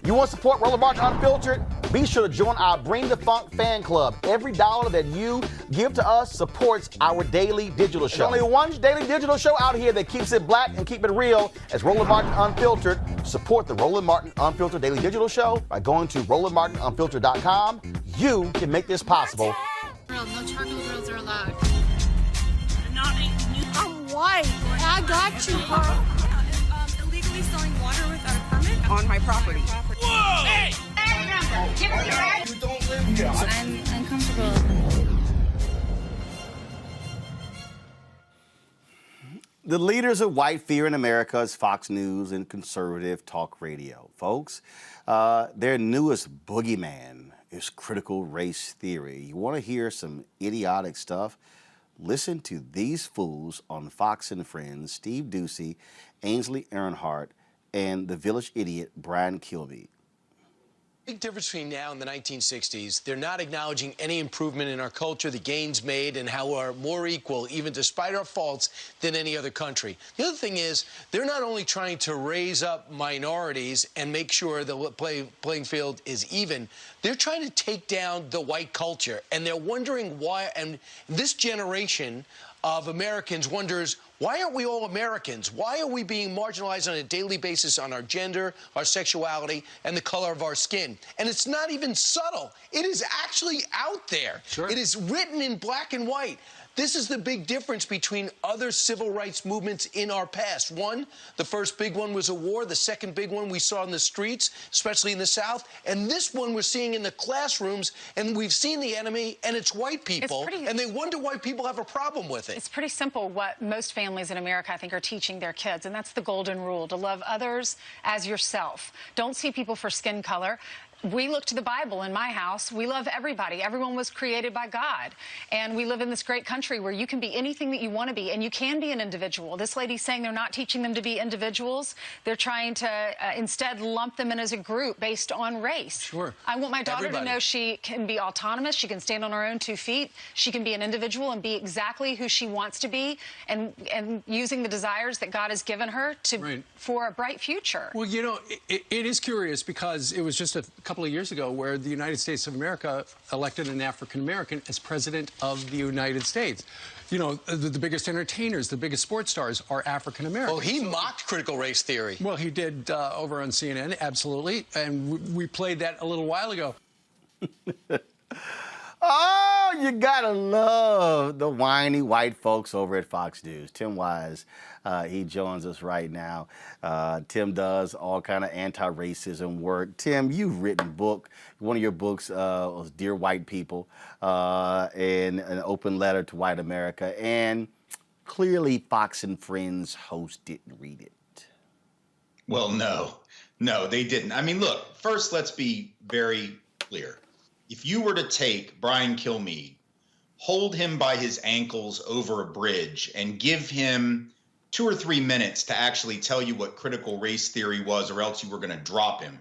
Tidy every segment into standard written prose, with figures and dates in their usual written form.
You want to support Roland Martin Unfiltered? Be sure to join our Bring the Funk fan club. Every dollar that you give to us supports our daily digital show. There's only one daily digital show out here that keeps it black and keep it real as Roland Martin Unfiltered. Support the Roland Martin Unfiltered daily digital show by going to RolandMartinUnfiltered.com. You can make this possible. No charcoal grills are allowed. I'm white. I got you, girl. Illegally selling water without a permit On my property. Whoa! Hey! You don't live here. I'm uncomfortable. The leaders of white fear in America is Fox News and conservative talk radio. Folks, their newest boogeyman is critical race theory. You want to hear some idiotic stuff? Listen to these fools on Fox and Friends, Steve Doocy, Ainsley Earhardt, and the village idiot Brian Kilmeade. Big difference between now and the 1960s. They're not acknowledging any improvement in our culture, the gains made, and how we're more equal, even despite our faults, than any other country. The other thing is, they're not only trying to raise up minorities and make sure the playing field is even, they're trying to take down the white culture. And they're wondering why, and this generation of Americans wonders, why aren't we all Americans? Why are we being marginalized on a daily basis on our gender, our sexuality, and the color of our skin? And it's not even subtle. It is actually out there. Sure. It is written in black and white. This is the big difference between other civil rights movements in our past. One, the first big one was a war. The second big one we saw in the streets, especially in the South. And this one we're seeing in the classrooms, and we've seen the enemy, and it's white people. And they wonder why people have a problem with it. It's pretty simple what most families in America, I think, are teaching their kids, and that's the golden rule, to love others as yourself. Don't see people for skin color. We look to the Bible in my house. We love everybody. Everyone was created by God. And we live in this great country where you can be anything that you want to be, and you can be an individual. This lady's saying they're not teaching them to be individuals. They're trying to instead lump them in as a group based on race. Sure. I want my daughter to know she can be autonomous. She can stand on her own 2 feet. She can be an individual and be exactly who she wants to be, and using the desires that God has given her to for a bright future. Well, you know, it is curious because it was just a couple of years ago where the United States of America elected an African-American as president of the United States. You know, the biggest entertainers, the biggest sports stars are African-American. Well, he mocked critical race theory. Well, he did over on CNN, absolutely. And we played that a little while ago. Oh, you gotta love the whiny white folks over at Fox News. Tim Wise, he joins us right now. Tim does all kind of anti-racism work. Tim, you've written a book. One of your books was Dear White People, and an open letter to white America. And clearly Fox and Friends host didn't read it. Well, no, they didn't. I mean, look, first, let's be very clear. If you were to take Brian Kilmeade, hold him by his ankles over a bridge, and give him 2 or 3 minutes to actually tell you what critical race theory was, or else you were going to drop him,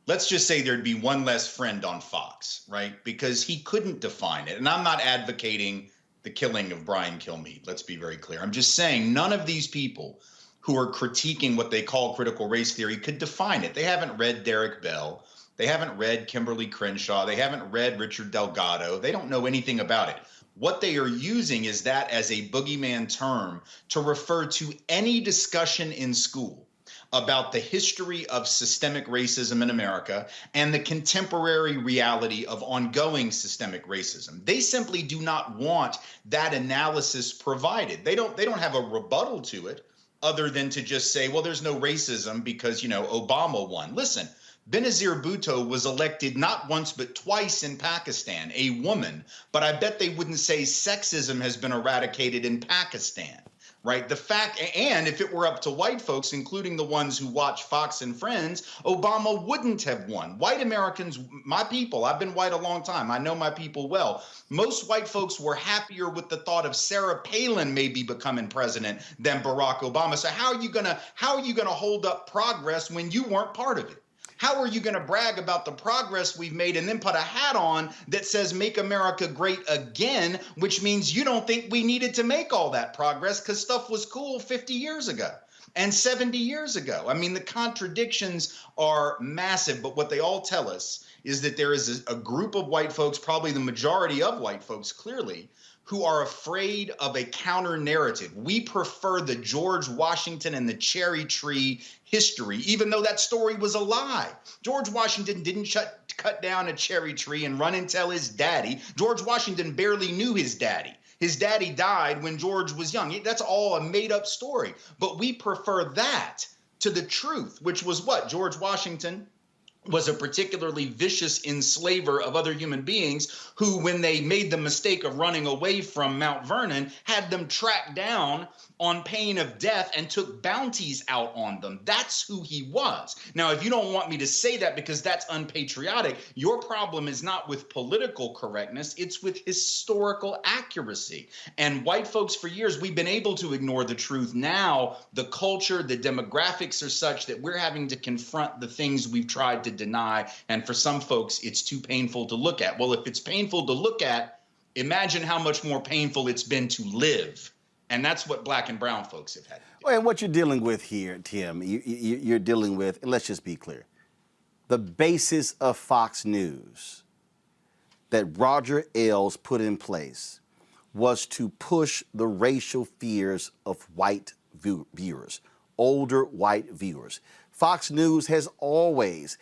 let's just say there'd be one less friend on Fox, right? Because he couldn't define it. And I'm not advocating the killing of Brian Kilmeade. Let's be very clear. I'm just saying none of these people who are critiquing what they call critical race theory could define it. They haven't read Derek Bell. They haven't read Kimberly Crenshaw. They haven't read Richard Delgado. They don't know anything about it. What they are using is that as a boogeyman term to refer to any discussion in school about the history of systemic racism in America and the contemporary reality of ongoing systemic racism. They simply do not want that analysis provided. They don't have a rebuttal to it other than to just say, well, there's no racism because, you know, Obama won. Listen, Benazir Bhutto was elected not once but twice in Pakistan, a woman, but I bet they wouldn't say sexism has been eradicated in Pakistan, right? The fact, and if it were up to white folks, including the ones who watch Fox and Friends, Obama wouldn't have won. White Americans, my people, I've been white a long time. I know my people well. Most white folks were happier with the thought of Sarah Palin maybe becoming president than Barack Obama. So how are you gonna hold up progress when you weren't part of it? How are you going to brag about the progress we've made and then put a hat on that says make America great again, which means you don't think we needed to make all that progress because stuff was cool 50 years ago? and 70 years ago. I mean, the contradictions are massive, but what they all tell us is that there is a group of white folks, probably the majority of white folks clearly, who are afraid of a counter narrative. We prefer the George Washington and the cherry tree history, even though that story was a lie. George Washington didn't cut down a cherry tree and run and tell his daddy. George Washington barely knew his daddy. His daddy died when George was young. That's all a made up story. But we prefer that to the truth, which was what? George Washington was a particularly vicious enslaver of other human beings who, when they made the mistake of running away from Mount Vernon, had them tracked down on pain of death and took bounties out on them. That's who he was. Now, if you don't want me to say that because that's unpatriotic, your problem is not with political correctness, it's with historical accuracy. And white folks, for years, we've been able to ignore the truth. Now, the culture, the demographics are such that we're having to confront the things we've tried to deny. And for some folks, it's too painful to look at. Well, if it's painful to look at, imagine how much more painful it's been to live. And that's what black and brown folks have had to do. Well, and what you're dealing with here, Tim, you're dealing with, and let's just be clear, the basis of Fox News that Roger Ailes put in place was to push the racial fears of white viewers, older white viewers. Fox News has always,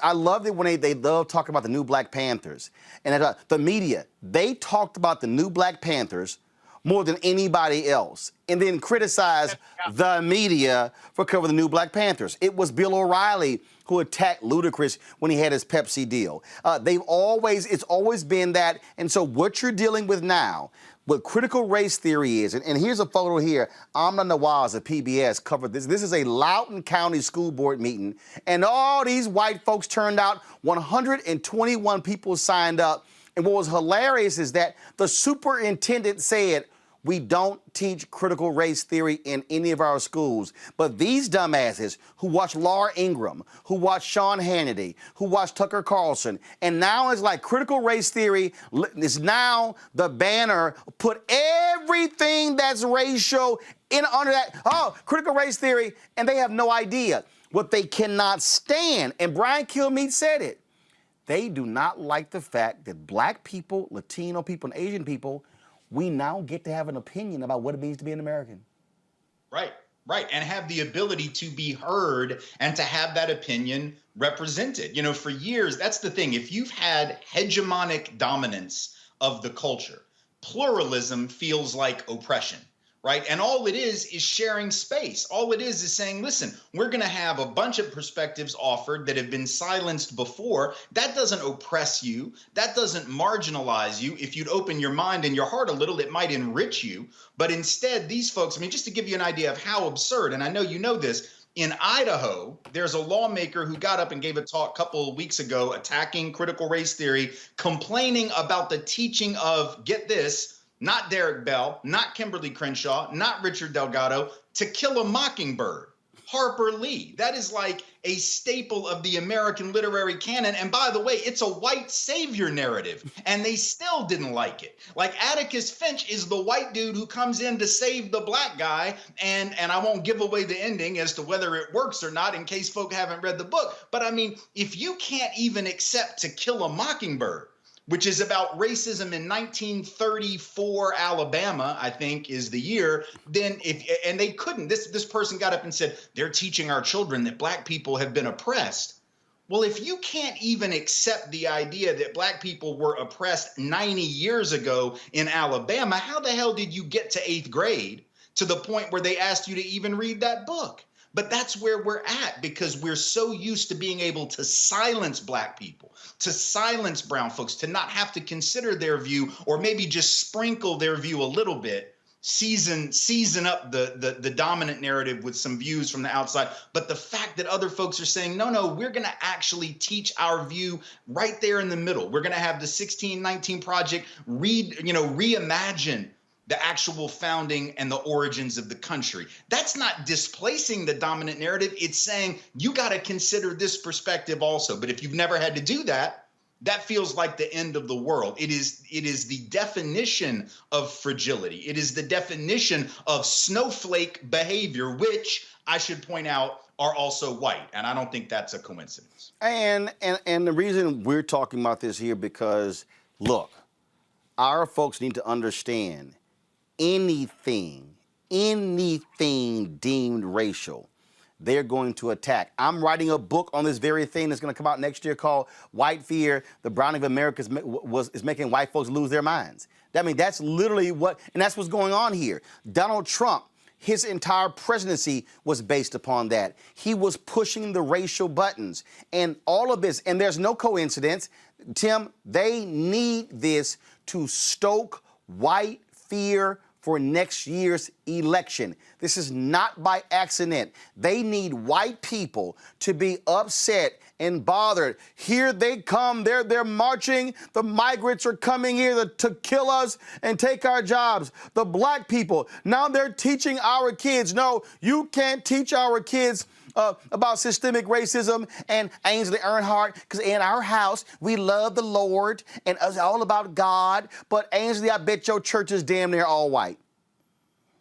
I love it when they love talking about the new Black Panthers. And the media, they talked about the new Black Panthers more than anybody else, and then criticize the media for covering the new Black Panthers. It was Bill O'Reilly who attacked Ludacris when he had his Pepsi deal. It's always been that. And so what you're dealing with now, what critical race theory is, and here's a photo here, Amna Nawaz of PBS covered this. This is a Loudoun County school board meeting, and all these white folks turned out, 121 people signed up. And what was hilarious is that the superintendent said, we don't teach critical race theory in any of our schools. But these dumbasses who watch Laura Ingraham, who watch Sean Hannity, who watch Tucker Carlson, and now it's like critical race theory is now the banner, put everything that's racial in under that, critical race theory, and they have no idea what they cannot stand. And Brian Kilmeade said it. They do not like the fact that black people, Latino people, and Asian people, we now get to have an opinion about what it means to be an American. Right, and have the ability to be heard and to have that opinion represented. You know, for years, that's the thing. If you've had hegemonic dominance of the culture, pluralism feels like oppression. Right. And all it is sharing space. All it is saying, listen, we're going to have a bunch of perspectives offered that have been silenced before. That doesn't oppress you. That doesn't marginalize you. If you'd open your mind and your heart a little, it might enrich you. But instead, these folks, I mean, just to give you an idea of how absurd, and I know you know this, in Idaho, there's a lawmaker who got up and gave a talk a couple of weeks ago attacking critical race theory, complaining about the teaching of, get this, not Derek Bell, not Kimberly Crenshaw, not Richard Delgado, To Kill a Mockingbird, Harper Lee. That is like a staple of the American literary canon. And by the way, it's a white savior narrative, and they still didn't like it. Like Atticus Finch is the white dude who comes in to save the black guy. And I won't give away the ending as to whether it works or not in case folk haven't read the book. But I mean, if you can't even accept To Kill a Mockingbird, which is about racism in 1934 Alabama, I think is the year, then and they couldn't, this person got up and said, they're teaching our children that black people have been oppressed. Well, if you can't even accept the idea that black people were oppressed 90 years ago in Alabama, how the hell did you get to 8th grade to the point where they asked you to even read that book? But that's where we're at, because we're so used to being able to silence black people, to silence brown folks, to not have to consider their view, or maybe just sprinkle their view a little bit, season up the dominant narrative with some views from the outside. But the fact that other folks are saying, no, we're going to actually teach our view right there in the middle. We're going to have the 1619 Project reimagine the actual founding and the origins of the country. That's not displacing the dominant narrative. It's saying you got to consider this perspective also. But if you've never had to do that, that feels like the end of the world. It is the definition of fragility. It is the definition of snowflake behavior, which I should point out are also white. And I don't think that's a coincidence. And the reason we're talking about this here because, look, our folks need to understand anything deemed racial, they're going to attack. I'm writing a book on this very thing that's going to come out next year called White Fear, The Browning of America is making white folks lose their minds. I mean, that's literally and that's what's going on here. Donald Trump, his entire presidency was based upon that. He was pushing the racial buttons and all of this, and there's no coincidence. Tim, they need this to stoke white fear for next year's election. This is not by accident. They need white people to be upset and bothered. Here they come. They're marching. The migrants are coming here to kill us and take our jobs. The black people, now they're teaching our kids. No, you can't teach our kids about systemic racism and Ainsley Earhardt, because in our house, we love the Lord and it's all about God. But Ainsley, I bet your church is damn near all white.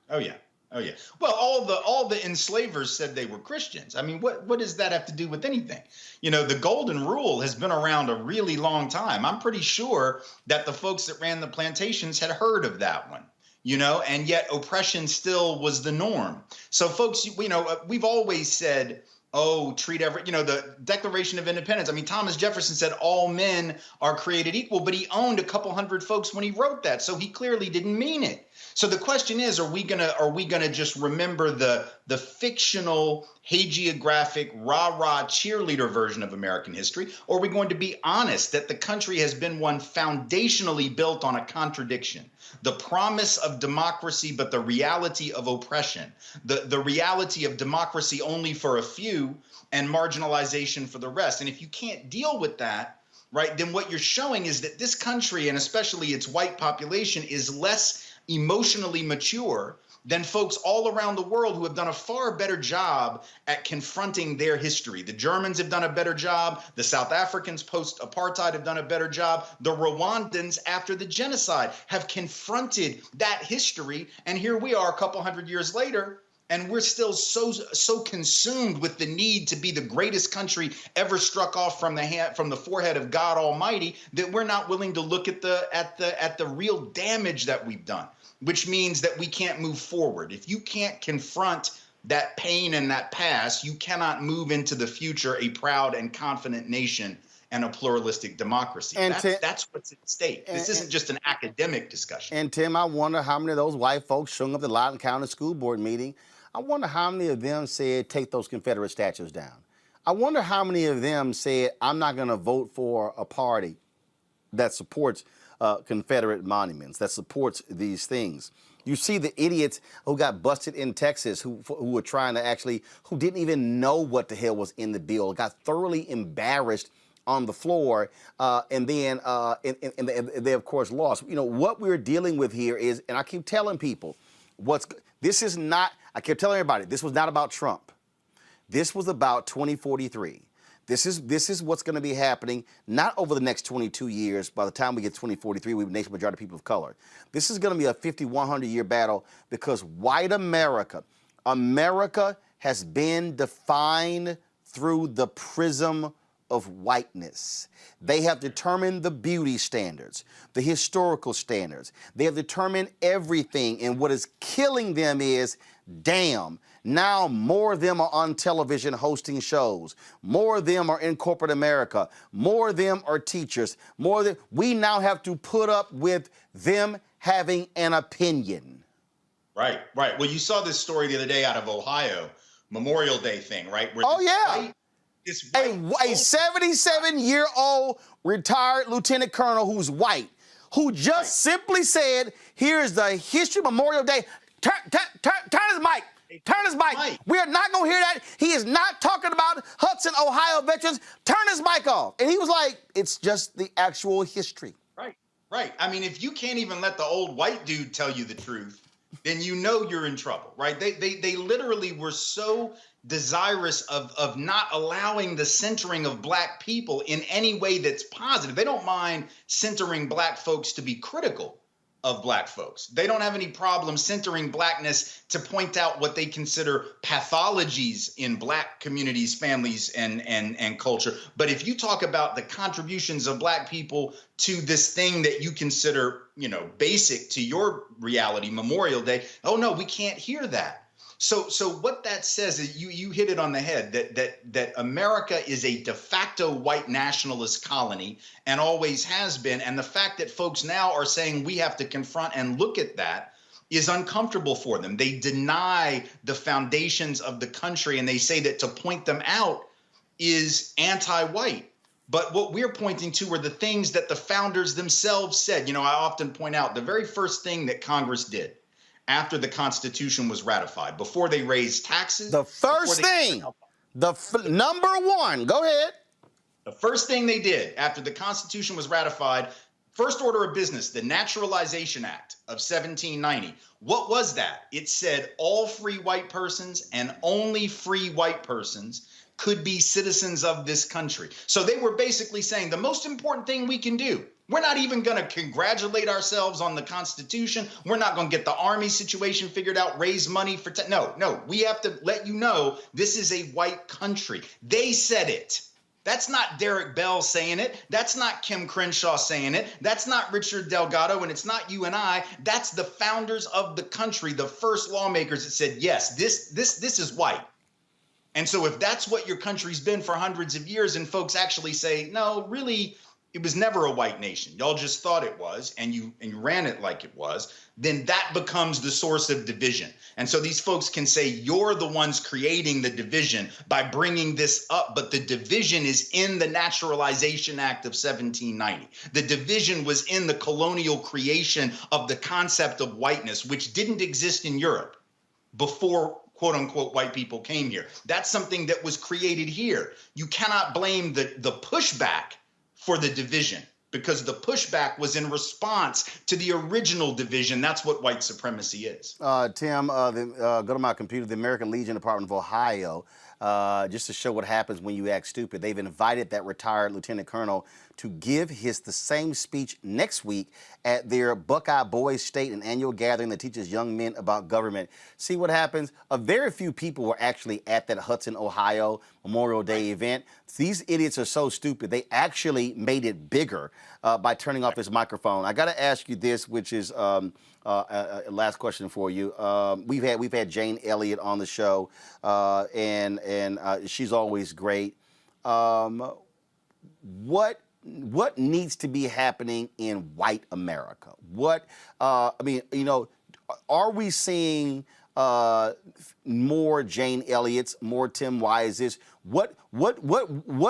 Oh, yeah. Oh, yeah. Well, all the enslavers said they were Christians. I mean, what does that have to do with anything? You know, the golden rule has been around a really long time. I'm pretty sure that the folks that ran the plantations had heard of that one. You know, and yet oppression still was the norm. So, folks, you know, we've always said, oh, treat every, you know, the Declaration of Independence. I mean, Thomas Jefferson said all men are created equal, but he owned a couple hundred folks when he wrote that. So he clearly didn't mean it. So the question is, are we gonna just remember the fictional, hagiographic, rah-rah cheerleader version of American history? Or are we going to be honest that the country has been one foundationally built on a contradiction? The promise of democracy, but the reality of oppression, the reality of democracy only for a few and marginalization for the rest. And if you can't deal with that, right, then what you're showing is that this country, and especially its white population, is less emotionally mature than folks all around the world who have done a far better job at confronting their history. The Germans have done a better job. The South Africans post-apartheid have done a better job. The Rwandans after the genocide have confronted that history. And here we are a couple hundred years later, and we're still so consumed with the need to be the greatest country ever struck off from the forehead of God Almighty that we're not willing to look at the real damage that we've done, which means that we can't move forward. If you can't confront that pain and that past, you cannot move into the future a proud and confident nation and a pluralistic democracy. And that's what's at stake. This isn't just an academic discussion. And Tim, I wonder how many of those white folks showing up at the Loudoun County School Board meeting, I wonder how many of them said, take those Confederate statues down. I wonder how many of them said, I'm not going to vote for a party that supports Confederate monuments, that supports these things. You see the idiots who got busted in Texas who were trying to who didn't even know what the hell was in the bill, got thoroughly embarrassed on the floor, and then they, of course, lost. You know, what we're dealing with here is, and I keep telling people, this is not, I keep telling everybody, this was not about Trump. This was about 2043. This is what's going to be happening, not over the next 22 years. By the time we get 2043, we have a nation majority of people of color. This is going to be a 50, 100-year battle because white America has been defined through the prism of whiteness. They have determined the beauty standards, the historical standards. They have determined everything, and what is killing them is, damn, now more of them are on television hosting shows. More of them are in corporate America. More of them are teachers. We now have to put up with them having an opinion. Right. Well, you saw this story the other day out of Ohio, Memorial Day thing, right? Where a 77-year-old retired lieutenant colonel who's white, who just simply said, here's the history of Memorial Day. Turn his mic. Turn his mic. We're not going to hear that. He is not talking about Hudson, Ohio veterans. Turn his mic off. And he was like, it's just the actual history. Right. I mean, if you can't even let the old white dude tell you the truth, then you know you're in trouble, right? They literally were so desirous of not allowing the centering of black people in any way that's positive. They don't mind centering black folks to be critical of black folks. They don't have any problem centering blackness to point out what they consider pathologies in black communities, families, and culture. But if you talk about the contributions of black people to this thing that you consider, basic to your reality, Memorial Day, oh no, we can't hear that. So what that says is you hit it on the head, that America is a de facto white nationalist colony and always has been. And the fact that folks now are saying we have to confront and look at that is uncomfortable for them. They deny the foundations of the country, and they say that to point them out is anti-white. But what we're pointing to are the things that the founders themselves said. I often point out the very first thing that Congress did after the Constitution was ratified, before they raised taxes. The first thing, number one, go ahead. The first thing they did after the Constitution was ratified, first order of business, the Naturalization Act of 1790. What was that? It said all free white persons and only free white persons could be citizens of this country. So they were basically saying the most important thing we can do, we're not even going to congratulate ourselves on the Constitution. We're not going to get the Army situation figured out, raise money for no, we have to let you know this is a white country. They said it. That's not Derek Bell saying it. That's not Kim Crenshaw saying it. That's not Richard Delgado, and it's not you and I. That's the founders of the country, the first lawmakers that said, yes, this is white. And so if that's what your country's been for hundreds of years, and folks actually say, no, really, it was never a white nation. Y'all just thought it was, and you ran it like it was, then that becomes the source of division. And so these folks can say, you're the ones creating the division by bringing this up, but the division is in the Naturalization Act of 1790. The division was in the colonial creation of the concept of whiteness, which didn't exist in Europe before quote unquote white people came here. That's something that was created here. You cannot blame the pushback for the division, because the pushback was in response to the original division. That's what white supremacy is. Tim, go to my computer, the American Legion Department of Ohio, just to show what happens when you act stupid. They've invited that retired lieutenant colonel to give the same speech next week at their Buckeye Boys State, an annual gathering that teaches young men about government. See what happens? Very few people were actually at that Hudson, Ohio Memorial Day event. These idiots are so stupid. They actually made it bigger by turning off his microphone. I got to ask you this, which is last question for you. We've had Jane Elliott on the show, and she's always great. What needs to be happening in white America? Are we seeing more Jane Elliott's, more Tim Wise's? What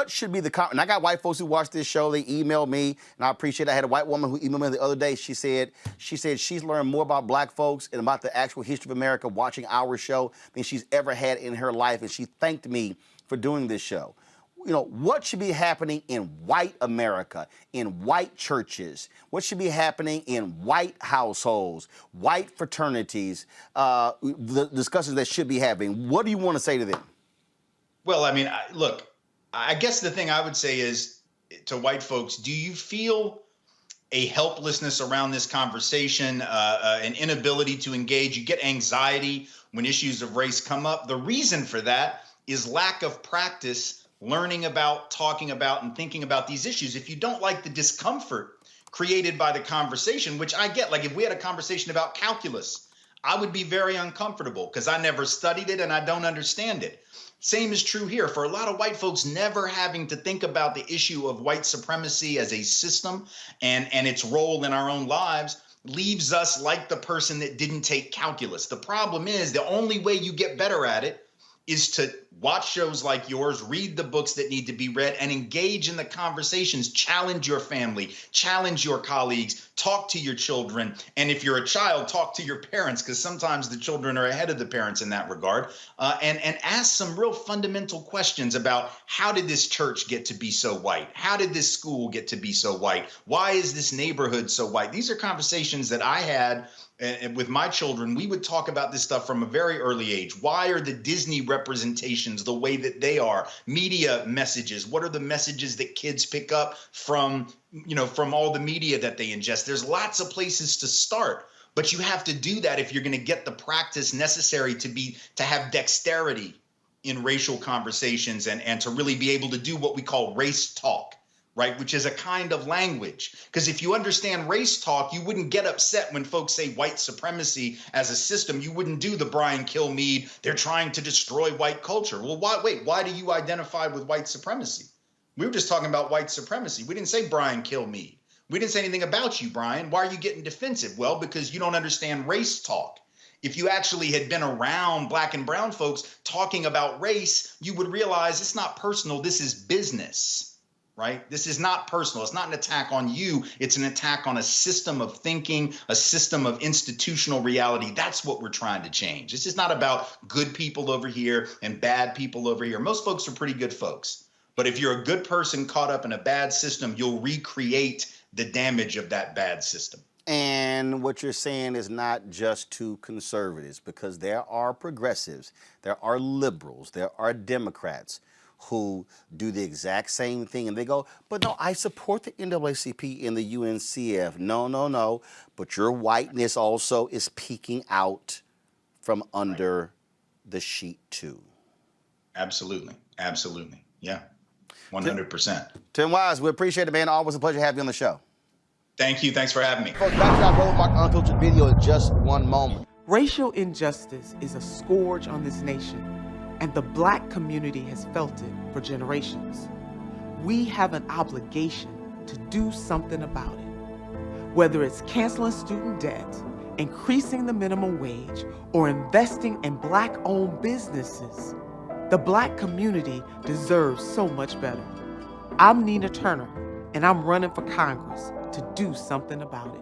should be the and I got white folks who watch this show. They email me, and I appreciate it. I had a white woman who emailed me the other day. She said she's learned more about black folks and about the actual history of America watching our show than she's ever had in her life, and she thanked me for doing this show. What should be happening in white America, in white churches? What should be happening in white households, white fraternities, the discussions that should be happening? What do you want to say to them? Well, look, I guess the thing I would say is to white folks, do you feel a helplessness around this conversation, an inability to engage? You get anxiety when issues of race come up. The reason for that is lack of practice learning about, talking about, and thinking about these issues. If you don't like the discomfort created by the conversation, which I get, like if we had a conversation about calculus, I would be very uncomfortable because I never studied it and I don't understand it. Same is true here for a lot of white folks never having to think about the issue of white supremacy as a system and its role in our own lives leaves us like the person that didn't take calculus. The problem is the only way you get better at it is to watch shows like yours, read the books that need to be read, and engage in the conversations. Challenge your family, challenge your colleagues, talk to your children. And if you're a child, talk to your parents, because sometimes the children are ahead of the parents in that regard. And ask some real fundamental questions about how did this church get to be so white? How did this school get to be so white? Why is this neighborhood so white? These are conversations that I had with my children. We would talk about this stuff from a very early age. Why are the Disney representations conversations the way that they are. Media messages. What are the messages that kids pick up from, from all the media that they ingest? There's lots of places to start, but you have to do that if you're going to get the practice necessary to have dexterity in racial conversations and to really be able to do what we call race talk. Right, which is a kind of language. Because if you understand race talk, you wouldn't get upset when folks say white supremacy as a system. You wouldn't do the Brian Kilmeade, they're trying to destroy white culture. Well, why do you identify with white supremacy? We were just talking about white supremacy. We didn't say Brian Kilmeade. We didn't say anything about you, Brian. Why are you getting defensive? Well, because you don't understand race talk. If you actually had been around black and brown folks talking about race, you would realize it's not personal. This is business. Right? This is not personal. It's not an attack on you. It's an attack on a system of thinking, a system of institutional reality. That's what we're trying to change. This is not about good people over here and bad people over here. Most folks are pretty good folks. But if you're a good person caught up in a bad system, you'll recreate the damage of that bad system. And what you're saying is not just to conservatives, because there are progressives, there are liberals, there are Democrats who do the exact same thing, and they go, but no, I support the NAACP and the UNCF. No, but your whiteness also is peeking out from under the sheet too. Absolutely. Yeah, 100%. Tim Wise, we appreciate it, man. Always a pleasure to have you on the show. Thank you. Thanks for having me. Folks, back to our Roland Mark Unfiltered video in just one moment. Racial injustice is a scourge on this nation, and the Black community has felt it for generations. We have an obligation to do something about it. Whether it's canceling student debt, increasing the minimum wage, or investing in Black-owned businesses, the Black community deserves so much better. I'm Nina Turner, and I'm running for Congress to do something about it.